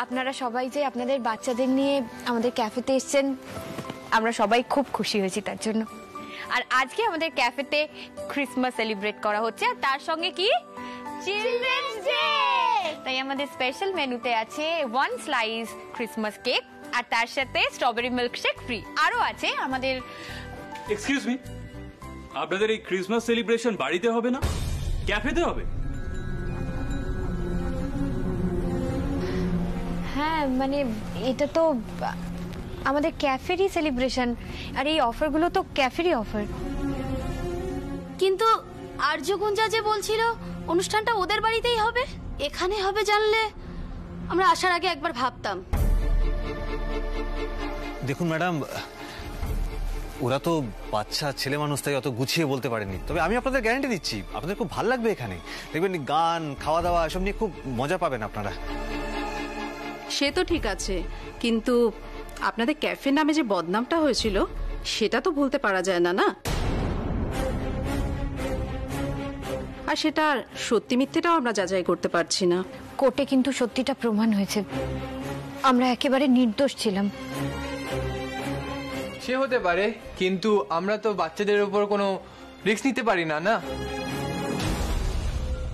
আপনারা সবাই যে আপনাদের বাচ্চাদের নিয়ে আমাদের ক্যাফেতে এসেছেন, আমরা সবাই খুব খুশি হয়েছি তার জন্য। আর আজকে আমাদের ক্যাফেতে ক্রিসমাস সেলিব্রেট করা হচ্ছে, আর তার সঙ্গে কি চিলড্রেন্স ডে। তাই আমাদের স্পেশাল মেনুতে আছে 1 স্লাইস ক্রিসমাস কেক, আর তার সাথে স্ট্রবেরি মিল্কশেক ফ্রি। আরো আছে আমাদের। এক্সকিউজ মি, আপনাদের এই ক্রিসমাস সেলিব্রেশন বাড়িতে হবে না, ক্যাফেতে হবে? হ্যাঁ, মানে এটা তো আমাদের ক্যাফেরই সেলিব্রেশন, আর এই অফারগুলো তো ক্যাফেরই অফার। কিন্তু আর্যগুঞ্জা যে বলছিল অনুষ্ঠানটা ওদের বাড়িতেই হবে, এখানে হবে জানলে আমরা আসার আগে একবার ভাবতাম। দেখুন ম্যাডাম, ওরা তো বাচ্চা ছেলে মানুষ, তাই অত গুছিয়ে বলতে পারেনি। তবে আমি আপনাদের গ্যারান্টি দিচ্ছি আপনাদের খুব ভালো লাগবে। এখানে দেখবেন গান, খাওয়া দাওয়া এসব নিয়ে খুব মজা পাবেন আপনারা। সে তো ঠিক আছে, কিন্তু আপনাদের ক্যাফে নামে যে বদনামটা হয়েছিল সেটা তো ভুলতে পারা যায় না, না? আর সেটা সত্যি মিথ্যেটাও আমরা যাচাই করতে পারছি না। কোর্টে কিন্তু সত্যিটা প্রমাণ হয়েছে, আমরা একেবারে নির্দোষ ছিলাম। সে হতে পারে, কিন্তু আমরা তো বাচ্চাদের উপর কোনো রিস্ক নিতে পারি না, না?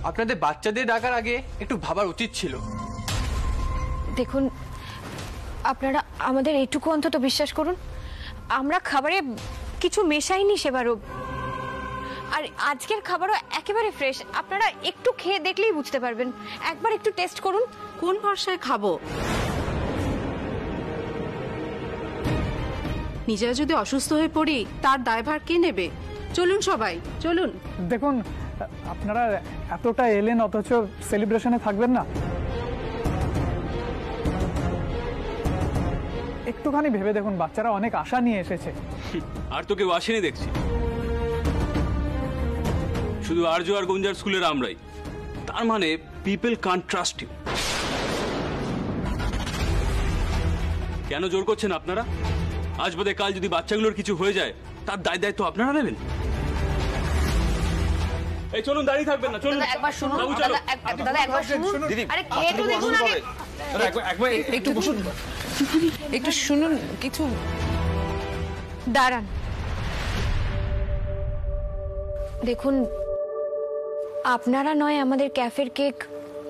আপনাদের বাচ্চাদের ডাকার আগে একটু ভাবার উচিত ছিল। দেখুন, আপনারা আমাদের এইটুকু অন্তত বিশ্বাস করুন, আমরা খাবারে কিছু মেশাইনি সেবারও, আর আজকের খাবারও একেবারে ফ্রেশ। আপনারা একটু খেয়ে দেখলেই বুঝতে পারবেন, একবার একটু টেস্ট করুন। কোন ভরসায় খাবো? নিজেরা যদি অসুস্থ হয়ে পড়ি তার দায়ভার কে নেবে? চলুন সবাই, চলুন। দেখুন, আপনারা এতটা এলেন অথচ সেলিব্রেশনে থাকবেন না? একটুখানি ভেবে দেখুন, বাচ্চারা অনেক আশা নিয়ে এসেছে। আর তো কেউ আসেনি দেখছি, শুধু আর্য আর গুঞ্জার স্কুলের আমরাই। তার মানে পিপল কান্ট ট্রাস্ট ইউ। কেন জোর করছেন আপনারা? আজ বাদে কাল যদি বাচ্চাগুলোর কিছু হয়ে যায় তার দায়িত্ব আপনারা নেবেন? এই চলুন, দাঁড়িয়ে থাকবেন না, চলুন একবার শুনুন। দাদা একবার শুনুন। দিদি, আরে খেয়ে তো দেখুন আগে। একবার একটু বসুন, একটু শুনুন, কিছু দাঁড়ান। দেখুন, আপনারা নয় আমাদের ক্যাফের কেক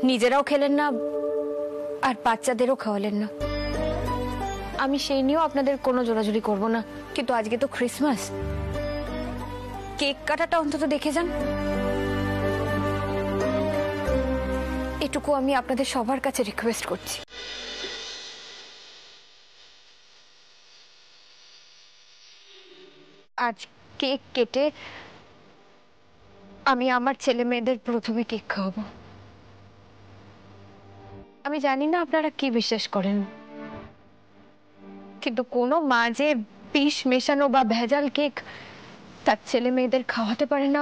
নিজেরাও খেলেন না, আর বাচ্চাদেরও খাওয়ালেন না। আমি সেই নিয়েও আপনাদের কোনো জোরাজুরি করব না, কিন্তু আজকে তো ক্রিসমাস, কেক কাটাটা অন্তত দেখে যান। এটুকু আমি আপনাদের সবার কাছে রিকোয়েস্ট করছি। আজ কেক কেটে আমি আমার ছেলে মেয়েদের প্রথমে কেক খাওয়াবো। আমি জানি না আপনারা কি বিশ্বাস করেন, কিন্তু কোনো মা যে বিষ মেশানো বা ভেজাল কেক তার ছেলে মেয়েদের খাওয়াতে পারে না,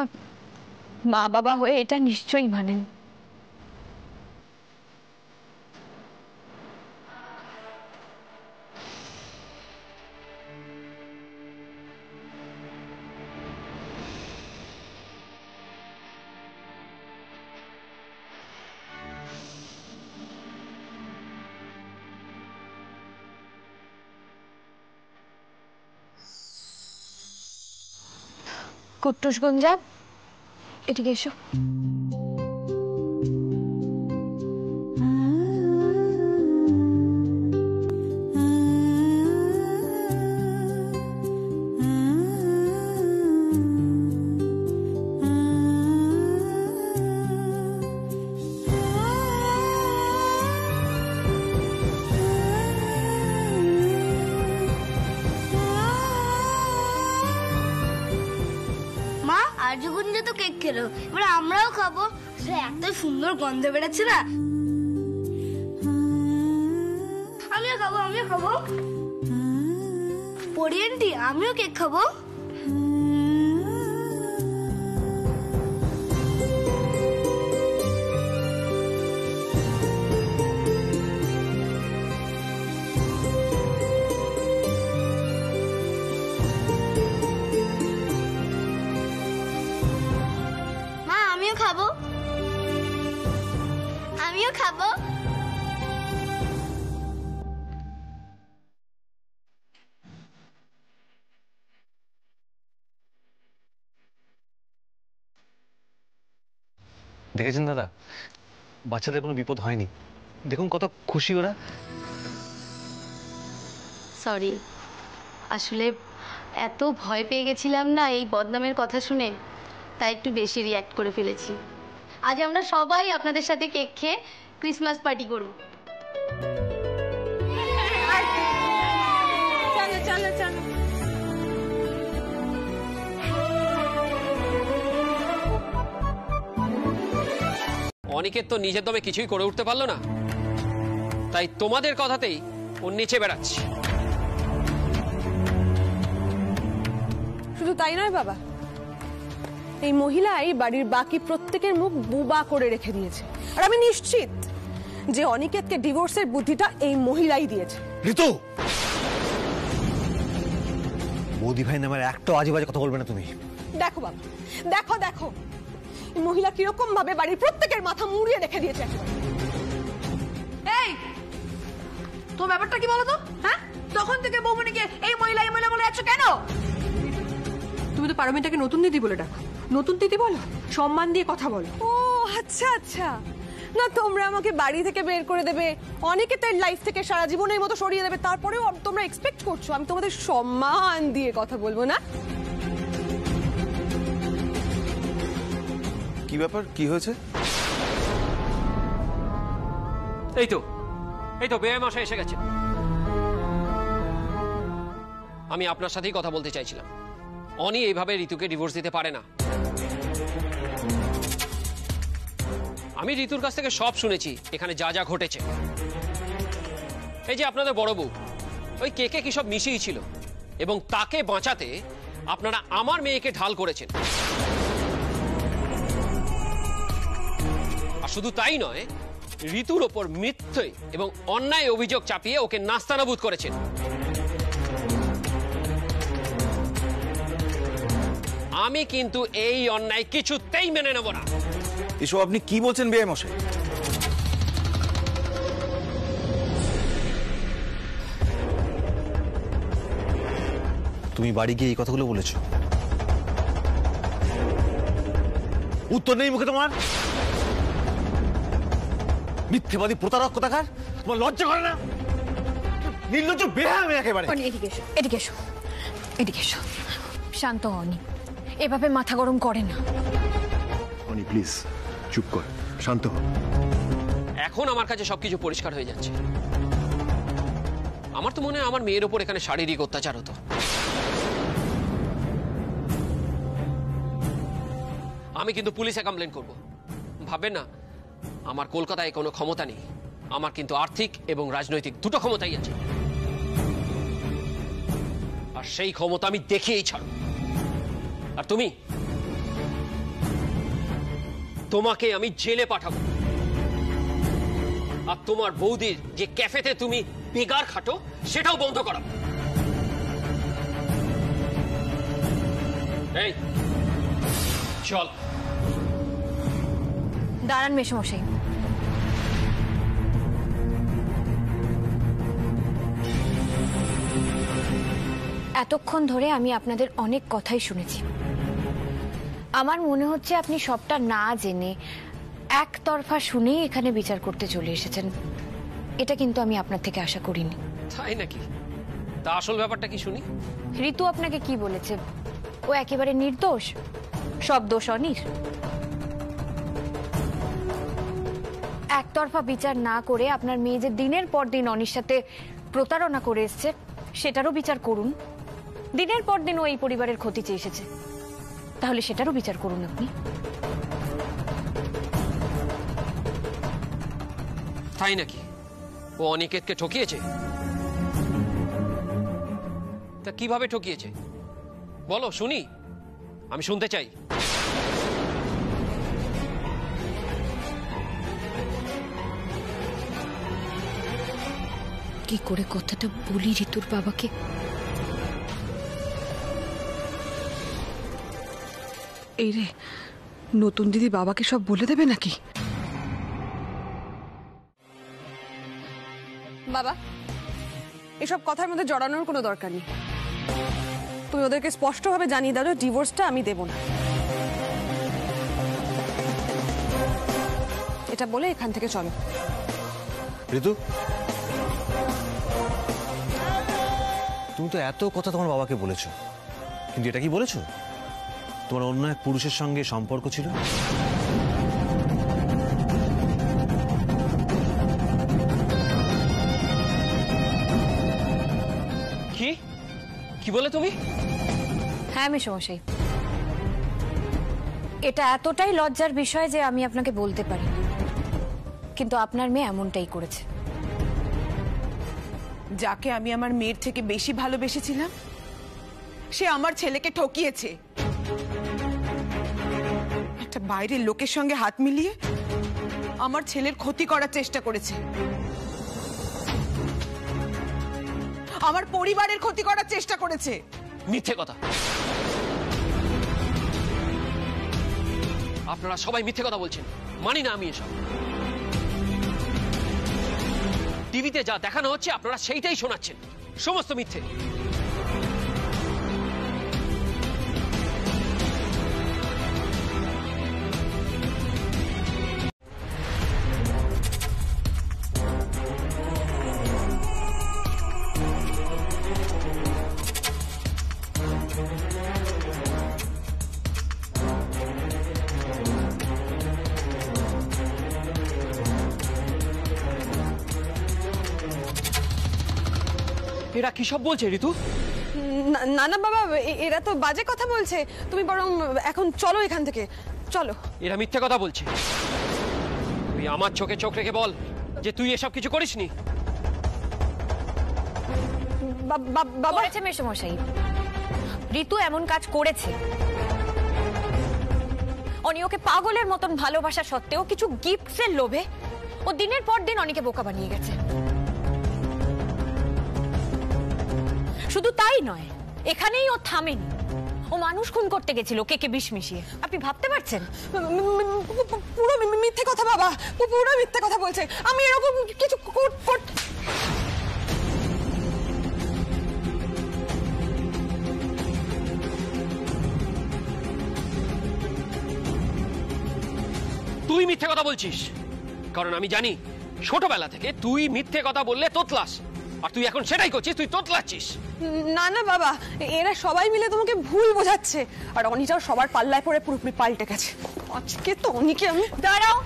মা বাবা হয়ে এটা নিশ্চয়ই মানেন। কুট্টুস গুঞ্জা, এদিকে এসো। আর্যগুঞ্জা তো কেক খেলো, এবার আমরাও খাবো। এত সুন্দর গন্ধ বেড়াচ্ছে না। আমিও খাবো, আমিও খাবো। পরি আন্টি, আমিও কেক খাবো। আমিও খাবো। দেখেছেন দাদা, বাচ্চাদের কোনো বিপদ হয়নি। দেখুন কত খুশি ওরা। সরি, আসলে এত ভয় পেয়ে গেছিলাম না এই বদনামের কথা শুনে, তাই একটু বেশি রিয়্যাক্ট করে ফেলেছি। আজ আমরা সবাই আপনাদের সাথে কেক খেয়ে ক্রিসমাস পার্টি করব। চলো চলো চলো। অনিকেত তো নিজের দমে কিছুই করে উঠতে পারলো না, তাই তোমাদের কথাতেই ও নিচে বেড়াচ্ছে। শুধু তাই নয় বাবা, এই মহিলাই বাড়ির বাকি প্রত্যেকের মুখ বুবা করে রেখে দিয়েছে। আর আমি নিশ্চিত যে অনিকেতকে ডিভোর্সের বুদ্ধিটা এই মহিলাই দিয়েছে। ঋতু, বৌদি ভাই নামের একটা আজে বাজে কথা বলবে না তুমি। দেখো বাবা, দেখো দেখো এই মহিলা কিরকম ভাবে বাড়ির প্রত্যেকের মাথা মুড়িয়ে রেখে দিয়েছে। এই তো ব্যাপারটা কি বলো তো? হ্যাঁ, তখন থেকে বৌমনিকে এই মহিলা বলে যাচ্ছ কেন? তুমি তো পারমিতাকে নতুন দিদি বলে ডাকো। নতুন দিদি বলো, সম্মান দিয়ে কথা বলো। ও আচ্ছা আচ্ছা, না তোমরা আমাকে বাড়ি থেকে বের করে দেবে, অনেকে তার লাইফ থেকে সারা জীবনের মতো সরিয়ে দেবে, তারপরেও তোমরা এক্সপেক্ট করছো আমি তোমাদের সম্মান দিয়ে কথা বলবো না? কি ব্যাপার, কি হয়েছে? এই তো বেআই মশাই এসে গেছে। আমি আপনার সাথেই কথা বলতে চাইছিলাম। অনি এইভাবে ঋতুকে ডিভোর্স দিতে পারে না। আমি ঋতুর কাছ থেকে সব শুনেছি, এখানে যা যা ঘটেছে। এই যে আপনাদের বড় বউ ওই কেকে কি সব মিশিয়ে ছিল, এবং তাকে বাঁচাতে আপনারা আমার মেয়েকে ঢাল করেছেন। আর শুধু তাই নয়, ঋতুর ওপর মিথ্যে এবং অন্যায় অভিযোগ চাপিয়ে ওকে নাস্তানাবুদ করেছেন। আমি কিন্তু এই অন্যায় কিছুতেই মেনে নেব না। এসব আপনি কি বলছেন বেআই মশাই? তুমি বাড়ি গিয়ে এই কথাগুলো বলেছো? উত্তর নেই মুখে তোমার? মিথ্যেবাদী প্রতারক কোথাকার, তোমার লজ্জা করে না? নির্লজ্জ বেহায়া একেবারে। এদিকে এসো, এদিকে এসো, এদিকে এসো। শান্ত হওনি, এভাবে মাথা গরম করে না। অনি প্লিজ চুপ কর, শান্ত হ। এখন আমার কাছে সবকিছু পরিষ্কার হয়ে যাচ্ছে। আমার তো মনে হয় আমার মেয়ের ওপর এখানে শারীরিক অত্যাচার হতো। আমি কিন্তু পুলিশে কমপ্লেন করব। ভাববেন না আমার কলকাতায় কোনো ক্ষমতা নেই। আমার কিন্তু আর্থিক এবং রাজনৈতিক দুটো ক্ষমতাই আছে, আর সেই ক্ষমতা আমি দেখিয়েই ছাড়ব। আর তোমাকে আমি জেলে পাঠাবো। আর তোমার বৌদির যে ক্যাফেতে তুমি বেগার খাটো সেটাও বন্ধ করাবো। এই চল। দাঁড়ান মেশমশাই, এতক্ষণ ধরে আমি আপনাদের অনেক কথাই শুনেছি। আমার মনে হচ্ছে আপনি সবটা না জেনে একতরফা শুনেই এখানে বিচার করতে চলে এসেছেন। এটা কিন্তু আমি আপনার থেকে আশা করিনি। তাই নাকি? তা আসল ব্যাপারটা কি শুনি। ঋতু আপনাকে কি বলেছে? ও একেবারে নির্দোষ, সব দোষ অনির। একতরফা বিচার না করে আপনার মেয়ে যে দিনের পর দিন অনির সাথে প্রতারণা করে এসছে সেটারও বিচার করুন। দিনের পর দিন ও এই পরিবারের ক্ষতি চেয়ে এসেছে, তাহলে সেটারও বিচার করুন আপনি। তাই নাকি? ও অনিকেতকে ঠকিয়েছে? তা কিভাবে ঠকিয়েছে বলো শুনি, আমি শুনতে চাই। কি করে কথাটা বলি ঋতুর বাবাকে? এই রে, নতুন দিদি বাবাকে সব বলে দেবে নাকি? বাবা, এসব কথার মধ্যে জড়ানোর কোনো দরকার নেই। তুমি ওদেরকে স্পষ্টভাবে জানিয়ে দাও ডিভোর্সটা আমি দেব না। এটা বলে এখান থেকে চলো। ঋতু, তুমি তো এত কথা তোমার বাবাকে বলেছো, কিন্তু এটা কি বলেছো তোমার অন্য এক পুরুষের সঙ্গে সম্পর্ক ছিল? কি কি বলে তুমি? হ্যাঁ মেসোমশাই, এটা এতটাই লজ্জার বিষয় যে আমি আপনাকে বলতে পারি, কিন্তু আপনার মেয়ে এমনটাই করেছে। যাকে আমি আমার মেয়ের থেকে বেশি ভালোবেসেছিলাম সে আমার ছেলেকে ঠকিয়েছে। একটা বাইরের লোকের সঙ্গে হাত মিলিয়ে আমার ছেলের ক্ষতি করার চেষ্টা করেছে, আমার পরিবারের ক্ষতি করার চেষ্টা করেছে। মিথ্যে কথা, আপনারা সবাই মিথ্যে কথা বলছেন, মানি না আমি এসব। টিভিতে যা দেখানো হচ্ছে আপনারা সেইটাই শোনাচ্ছেন, সমস্ত মিথ্যে। এরা কি সব বলছে ঋতু? না না বাবা, এরা তো বাজে কথা বলছে। তুমি বরং এখন চলো এখান থেকে, চলো। এরা মিথ্যে কথা বলছে। তুই আমার চোখে চোখ রেখে বল যে তুই এসব কিছু করিসনি। বাবা, করেছে মেসোমশাই, ঋতু এমন কাজ করেছে। অনি ওকে পাগলের মতন ভালোবাসা সত্ত্বেও কিছু গিফটসের লোভে ও দিনের পর দিন অনিকে বোকা বানিয়ে গেছে। শুধু তাই নয়, এখানেই ও থামেনি, ও মানুষ খুন করতে গেছিল কেকে বিষ মিশিয়ে। আপনি ভাবতে পারছেন? পুরো মিথ্যে কথা বাবা, পুরো মিথ্যে কথা বলছে। আমি এরকম কিছু তুই মিথ্যে কথা বলছিস, কারণ আমি জানি ছোটবেলা থেকে তুই মিথ্যে কথা বললে তোতলাস, আর তুই এখন সেটাই করছিস, তুই তোতলাচ্ছিস। না না বাবা, এরা সবাই মিলে তোমাকে ভুল বোঝাচ্ছে, আর অনিটাও সবার পাল্লায় পড়ে পুরোপুরি পাল্টে গেছে। আজকে তো অনিকে আমি। দাঁড়াও,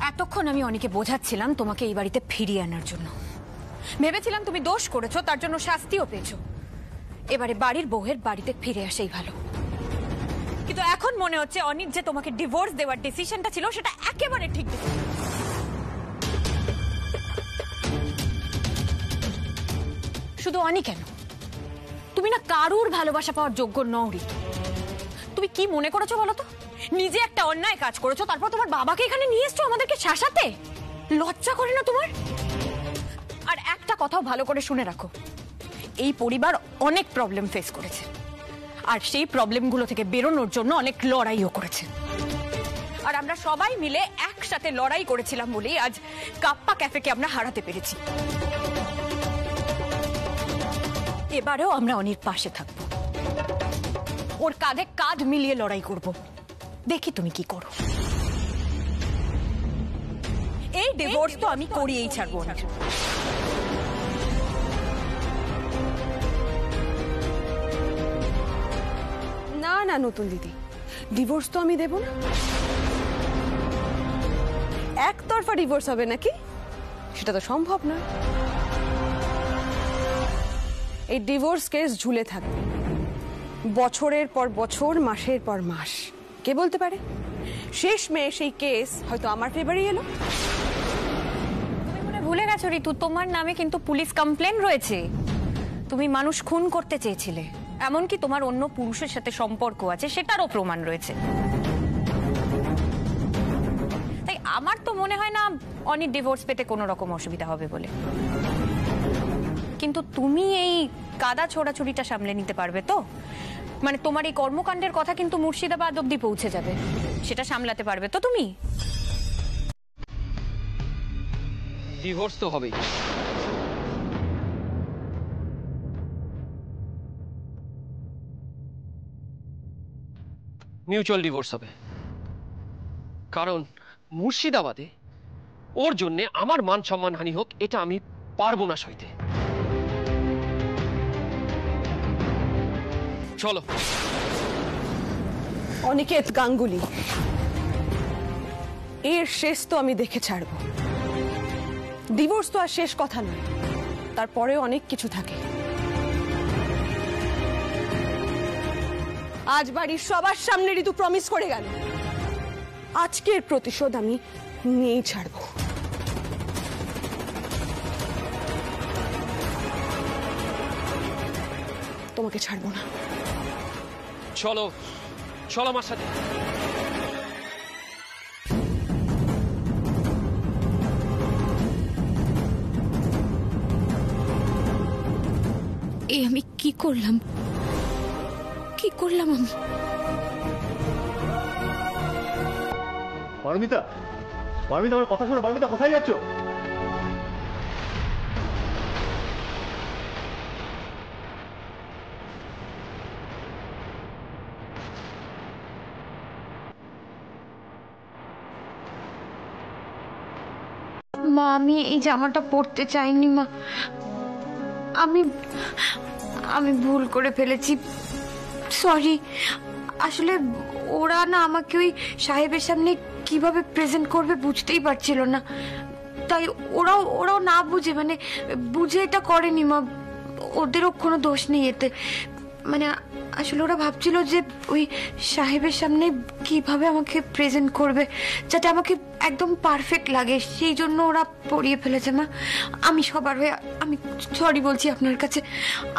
এতক্ষণ আমি অনিকে বোঝাচ্ছিলাম তোমাকে এই বাড়িতে ফিরিয়ে আনার জন্য। ভেবেছিলাম তুমি দোষ করেছো, তার জন্য শাস্তিও পেয়েছো। এবারে বাড়ির বউয়ের বাড়িতে ফিরে আসেই ভালো। কিন্তু এখন মনে হচ্ছে অনির যে তোমাকে ডিভোর্স দেওয়ার ডিসিশনটা ছিল সেটা একেবারে ঠিক ডিসিশন। শুধু অনি কেন, তুমি না কারুর ভালোবাসা পাওয়ার যোগ্য নও ঋতু। তুমি কি মনে করেছো বলো তো? নিজে একটা অন্যায় কাজ করেছো, তারপর তোমার বাবাকে এখানে নিয়ে এসছো আমাদেরকে শাসাতে। লজ্জা করে না তোমার? আর একটা কথাও ভালো করে শুনে রাখো, এই পরিবার অনেক প্রবলেম ফেস করেছে, আর সেই প্রবলেমগুলো থেকে বেরোনোর জন্য অনেক লড়াইও করেছে। আর আমরা সবাই মিলে একসাথে লড়াই করেছিলাম বলেই আজ কাপ্পা ক্যাফেকে আমরা হারাতে পেরেছি। এবারেও আমরা অনির পাশে থাকবো, ওর কাঁধে কাঁধ মিলিয়ে লড়াই করব। দেখি তুমি কি করো। এই ডিভোর্স তো আমি করিয়েই ছাড়বো অনির। না না নতুন দিদি, ডিভোর্স তো আমি দেব না। একতরফা ডিভোর্স হবে নাকি? সেটা তো সম্ভব না। এই ডিভোর্স কেস ঝুলে থাকবে বছরের পর বছর, মাসের পর মাস। কে বলতে পারে শেষ মেয়ে সেই কেস হয়তো আমার ফেভারই এলো। তুমি মনে ভুলে গেছো ঋতু, তোমার নামে কিন্তু পুলিশ কমপ্লেন রয়েছে। তুমি মানুষ খুন করতে চেয়েছিলে, এমনকি তোমার অন্য পুরুষের সাথে সম্পর্ক আছে সেটারও প্রমাণ রয়েছে। তাই আমার তো মনে হয় না অনির ডিভোর্স পেতে কোনো রকম অসুবিধা হবে বলে। কিন্তু তুমি এই কাদা ছোড়াছুড়িটা সামলে নিতে পারবে তো? মানে তোমার এই কর্মকাণ্ডের কথা কিন্তু মুর্শিদাবাদ অব্দি পৌঁছে যাবে, সেটা সামলাতে পারবে তো তুমি? ডিভোর্স তো হবেই। মিউচুয়াল ডিভোর্স হবে, কারণ মুর্শিদাবাদে ওর জন্যে আমার মান সম্মান হানি হোক এটা আমি পারবো না সইতে। চলো। অনিকেত গাঙ্গুলি, এর শেষ তো আমি দেখে ছাড়বো। ডিভোর্স তো আর শেষ কথা নয়, তারপরেও অনেক কিছু থাকে। আজ বাড়ির সবার সামনে ঋতু প্রমিস করে গেল, আজকের প্রতিশোধ আমি নিয়েই ছাড়বো। তোমাকে ছাড়বো না। চলো চলো আমার সাথে। এই আমি কি করলাম, কি করলাম আমি? পারমিতা, পারমিতা আমার কথা শোনো। পারমিতা কোথায় যাচ্ছ? মা আমি এই জামাটা পরতে চাইনি মা, আমি ভুল করে ফেলেছি, সরি। আসলে ওরা না আমাকে ওই সাহেবের সামনে কিভাবে প্রেজেন্ট করবে বুঝতেই পারছিল না, তাই ওরাও না বুঝে মানে বুঝে এটা করেনি মা, ওদেরও কোনো দোষ নেই এতে। মানে আসলে ওরা ভাবছিল যে ওই সাহেবের সামনে কিভাবে আমাকে প্রেজেন্ট করবে যাতে আমাকে একদম পারফেক্ট লাগে, সেই জন্য ওরা পরিয়ে ফেলেছে মা। আমি সবার হয়ে আমি সরি বলছি আপনার কাছে,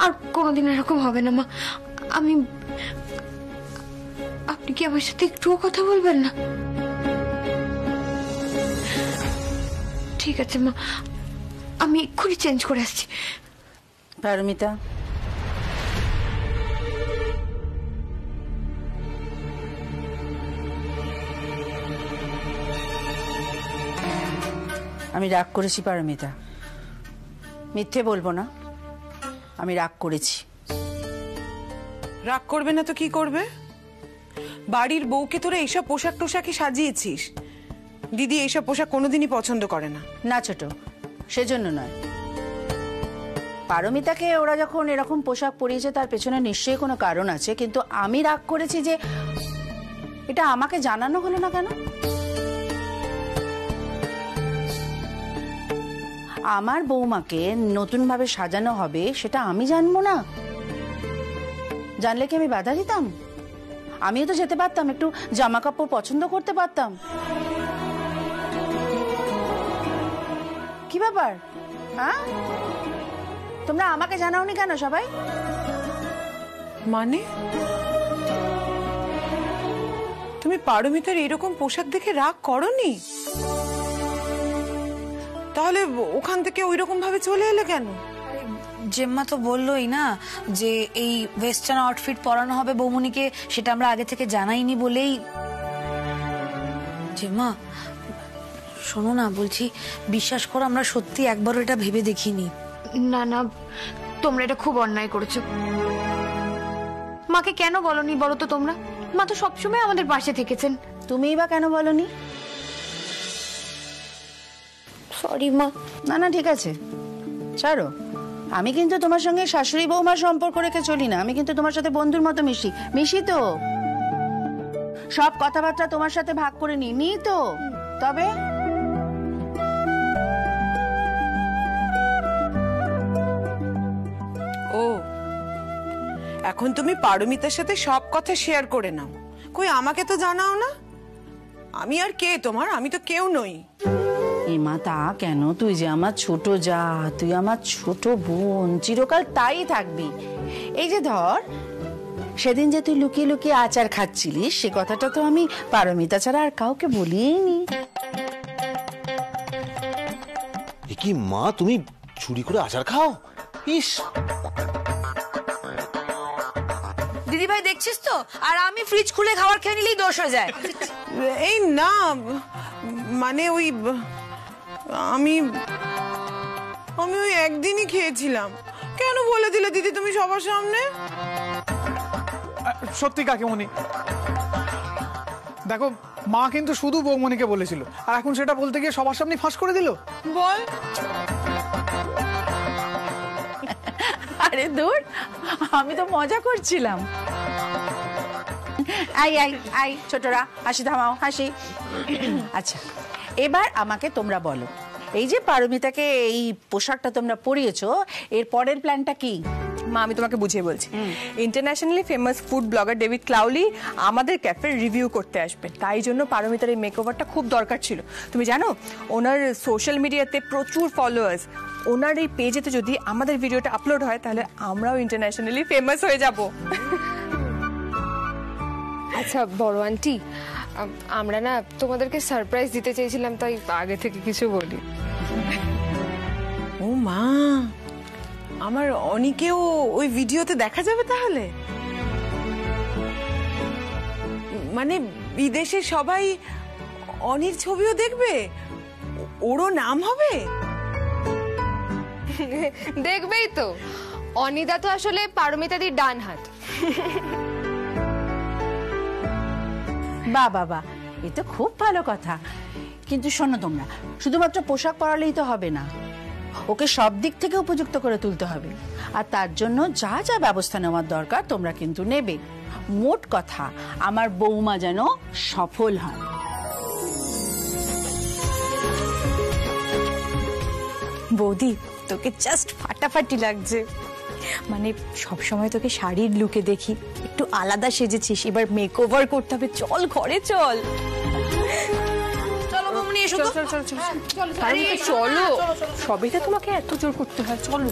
আর কোনোদিন এরকম হবে না মা। আপনি কি আমার সাথে একটুও কথা বলবেন না? ঠিক আছে মা, আমি এক্ষুনি চেঞ্জ করে আসছি। পারমিতা, আমি রাগ করেছি পারমিতা, মিথ্যে বলবো না, আমি রাগ করেছি। রাগ করবে না তো কি করবে? বাড়ির বউকে তোরা এইসব পোশাক টোশাকে সাজিয়েছিস। দিদি এইসব পোশাক কোনোদিনই পছন্দ করে না। না ছোট, সেজন্য নয়। পারমিতাকে ওরা যখন এরকম পোশাক পরিয়েছে তার পেছনে নিশ্চয়ই কোনো কারণ আছে, কিন্তু আমি রাগ করেছি যে এটা আমাকে জানানো হলো না কেন? আমার বৌমাকে নতুন ভাবে সাজানো হবে সেটা আমি জানবো না? জানলে কি আমি বাধা দিতাম? আমিও তো যেতে পারতাম, একটু জামা কাপড় পছন্দ করতে পারতাম। কি ব্যাপার? হ্যাঁ, তোমরা আমাকে জানাওনি কেন সবাই? মানে তুমি পারমিতার এরকম পোশাক দেখে রাগ করনি? তাহলে ওখান থেকে ওইরকম ভাবে চলে এলে কেন? জেম্মা তো বললোই না যে এই ওয়েস্টার্ন আউটফিট পরানো হবে বৌমনিকে, সেটা আমরা আগে থেকে জানাইনি বলেই। জেম্মা শোনো না, বলছি বিশ্বাস করো আমরা সত্যি একবারও এটা ভেবে দেখিনি। না না, তোমরা এটা খুব অন্যায় করেছো। মাকে কেন বলনি বলো তো তোমরা? মা তো সবসময় আমাদের পাশে থেকেছেন। তুমিই বা কেন বলনি? সরি মা। না না ঠিক আছে, ছাড়ো। আমি কিন্তু তোমার সঙ্গে শাশুড়ি বৌমার সম্পর্ক রেখে চলি না, আমি কিন্তু তোমার সাথে বন্ধুর মতো মিশি তো, সব কথাবার্তা তোমার সাথে ভাগ করে নিই তো। তবে ও, এখন তুমি পারমিতার সাথে সব কথা শেয়ার করে নাও। কই আমাকে তো জানাও না। আমি আর কে তোমার? আমি তো কেউ নই। মা তা কেন? তুই যে আমার ছোট যা, তুই আমার ছোট বোন, চিরকাল তাই থাকবি। এই যে ধর সেদিন যে তুই লুকিয়ে লুকিয়ে আচার খাচ্ছিলিস, সে কথাটা তো আমি পারমিতা ছাড়া আর কাউকে বলিনি। কি মা, তুমি চুরি করে আচার খাও? ইস, দিদি ভাই দেখছিস তো, আর আমি ফ্রিজ খুলে খাবার খেয়ে নিলেই দোষ হয়ে যায়। এই না, মানে ওই আমি ওই একদিনই খেয়েছিলাম। কেন বলে দিলে দিদি তুমি সবার সামনে? সত্যি কাকিমণি, দেখো মা কিন্তু শুধু বৌমনিকে বলেছিল, আর এখন সেটা বলতে গিয়ে সবার সামনে ফাঁস করে দিল। বল। আরে দূর, আমি তো মজা করছিলাম। আই আই আই ছোটরা, হাসি থামাও, হাসি। আচ্ছা, এবার আমাকে তোমরা বলো, এই যে পারমিতাকে এই পোশাকটা তোমরা পরিয়েছো, এর পরের প্ল্যানটা কি? মা আমি তোমাকে বুঝিয়ে বলছি। Internationally famous food blogger David Crowley আমাদের ক্যাফের রিভিউ করতে আসবে, তাই জন্য পারমিতার এই মেকওভারটা খুব দরকার ছিল। তুমি জানো ওনার সোশ্যাল মিডিয়াতে প্রচুর ফলোয়ার্স, ওনার এই পেজেতে যদি আমাদের ভিডিওটা আপলোড হয় তাহলে আমরাও ইন্টারন্যাশনালি ফেমাস হয়ে যাব। আচ্ছা বড় আন্টি, আমরা না তোমাদেরকে সারপ্রাইজ দিতে চেয়েছিলাম, তাই আগে থেকে কিছু বলি। ও মা, আমার অনিকেও ওই ভিডিওতে দেখা যাবে তাহলে? মানে বিদেশে সবাই অনির ছবিও দেখবে, ওরও নাম হবে? দেখবেই তো, অনিদা তো আসলে পারমিতাদির ডান হাত। বাহ বাবা, এ তো খুব ভালো কথা। কিন্তু শোনো তোমরা, শুধুমাত্র পোশাক পরালেই তো হবে না, ওকে সব দিক থেকে উপযুক্ত করে তুলতে হবে। আর তার জন্য যা যা ব্যবস্থা নেওয়ার দরকার তোমরা কিন্তু নেবে। মোট কথা, আমার বৌমা যেন সফল হয়। বৌদি, তোকে জাস্ট ফাটাফাটি লাগছে। মানে সবসময় তোকে শাড়ির লুকে দেখি, একটু আলাদা সেজেছিস, এবার মেকওভার করতে হবে। চল ঘরে চল। চলো বৌমনি, এসো তো। চলো, সবইটা তোমাকে এত জোর করতে হয়, চলো।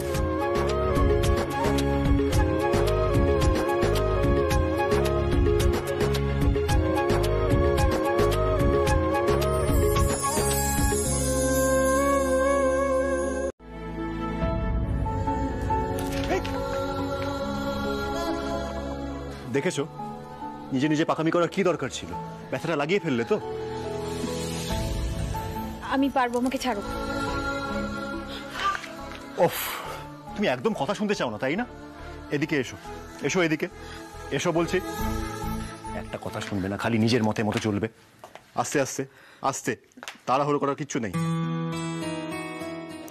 দেখেছো নিজে নিজে পাকামি করার কি দরকার ছিল? ব্যথাটা লাগিয়ে ফেললে তো। আমি পারবো, আমাকে ছাড়ো। ওফ, তুমি একদম কথা শুনতে চাও না তাই না? এদিকে এসো, এসো এদিকে এসো বলছি। একটা কথা শুনবে না, খালি নিজের মতে মতো চলবে। আস্তে আস্তে আস্তে, তাড়াহুড়ো করার কিচ্ছু নেই।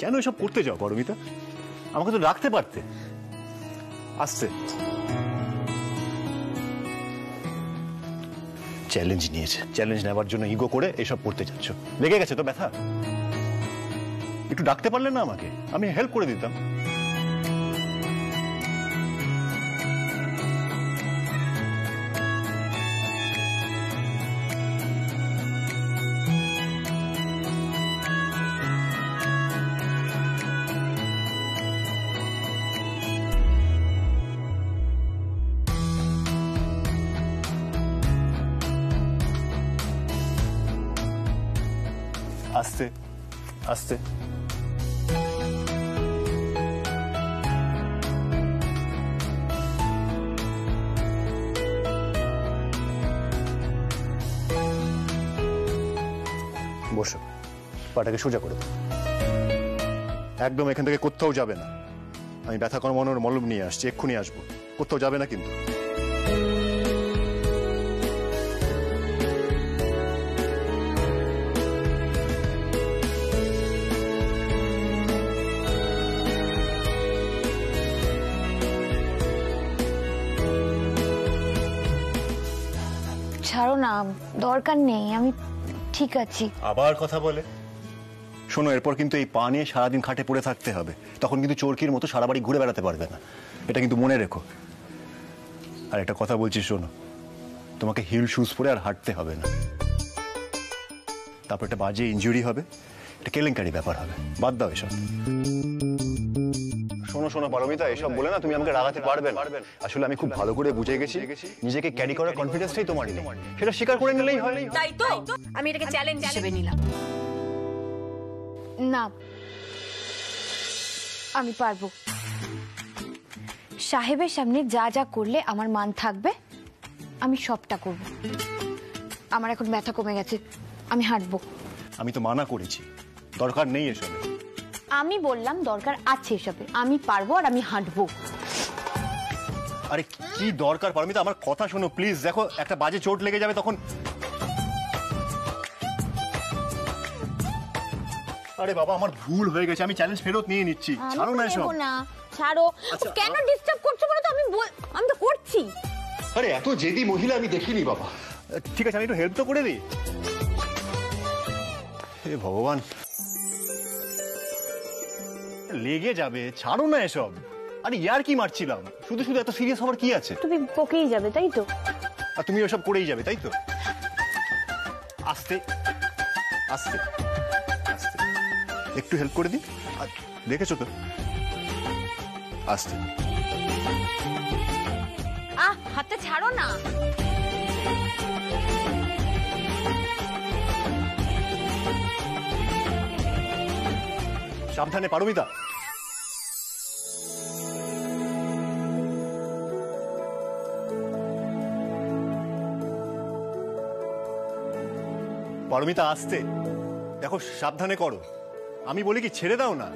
কেন এসব করতে যাও পারমিতা? আমাকে তো রাখতে পারতে। আস্তে। চ্যালেঞ্জ নিয়েছে, চ্যালেঞ্জ নেওয়ার জন্য ইগো করে এসব করতে যাচ্ছ। লেগে গেছে তো ব্যথা? একটু ডাকতে পারলে না আমাকে, আমি হেল্প করে দিতাম। আস্তে আস্তে। বসো, পাটাকে সোজা করে দাও। একদম এখান থেকে কোথাও যাবে না। আমি ব্যথা কমানোর মলম নিয়ে আসছি, এক্ষুনি আসবো। কোথাও যাবে না কিন্তু। ছাড়ো না, দরকার নেই, আমি ঠিক আছি। আবার কথা বলে? শোনো, এরপর কিন্তু এই পা নিয়ে সারাদিন খাটে পড়ে থাকতে হবে। তখন কিন্তু চোরকির মতো সারা বাড়ি ঘুরে বেড়াতে পারবে না, এটা কিন্তু মনে রেখো। আর একটা কথা বলছি শোনো, তোমাকে হিল শুজ পরে আর হাঁটতে হবে না। তারপর একটা বাজে ইনজুরি হবে, এটা কেলেঙ্কারি ব্যাপার হবে। বাদ দাও এসব। শোনো শোনো পারমিতা, এসব বলে না তুমি আমাকে রাগাতে পারবে না। আসলে আমি খুব ভালো করে বুঝে গেছি নিজেকে ক্যারি করার কনফিডেন্সটাই তোমার নেই, সেটা স্বীকার করে নিলেই হয়। তাই তো আমি এটাকে চ্যালেঞ্জ হিসেবে নিলাম। না, আমি পারবো। সাহেবের সামনে যা যা করলে আমার মান থাকবে আমি সবটা করব। আমার এখন ব্যথা কমে গেছে, আমি হাঁটবো। আমি তো মানা করেছি, দরকার নেই এসবে। আমি বললাম দরকার আছে এসবে, আমি পারবো আর আমি হাঁটবো। আরে কি দরকার পারমিতা, আমার কথা শোনো প্লিজ। দেখো একটা বাজে চোট লেগে যাবে তখন। আরে বাবা আমার ভুল হয়ে গেছে, আমি চ্যালেঞ্জ ফেরত নিয়ে নিচ্ছি, ছাড়ো না এসব। না ছাড়ো, কেন ডিস্টার্ব করছো বলো তো? আমি তো করছি। আরে এত জেদি মহিলা আমি দেখিনি বাবা। ঠিক আছে, আমি একটু হেল্প তো করে দিই। হে ভগবান, লেগে যাবে, ছাড়ো না এসব। আরে ইয়ার কি মারছিলাম, শুধু শুধু এত সিরিয়াস হওয়ার কি আছে? তুমি বকেই যাবে তাই তো? আর তুমি ওসব করেই যাবে তাই তো? আস্তে আস্তে আস্তে একটু হেল্প করে দিই, দেখেছো তো? আস্তে। হাতটা ছাড়ো না। সাবধানে পারমিতা। পারমিতা আস্তে, দেখো সাবধানে করো, আমি বলি কি ছেড়ে দাও না।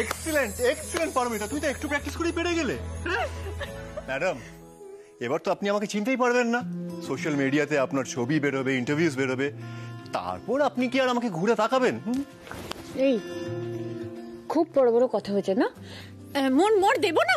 এক্সিলেন্ট এক্সিলেন্ট পারমিতা, তুই তো একটু প্র্যাকটিস করেই পেরে গেলে। ম্যাডাম, এবার তো আপনি আমাকে চিনতেই পারবেন না। সোশ্যাল মিডিয়াতে আপনার ছবি বেরোবে, ইন্টারভিউজ বেরোবে, তারপর আপনি কি আর আমাকে ঘুরে তাকাবেন? এই খুব বড় বড় কথা হয়েছে না, মন মোর দেব না।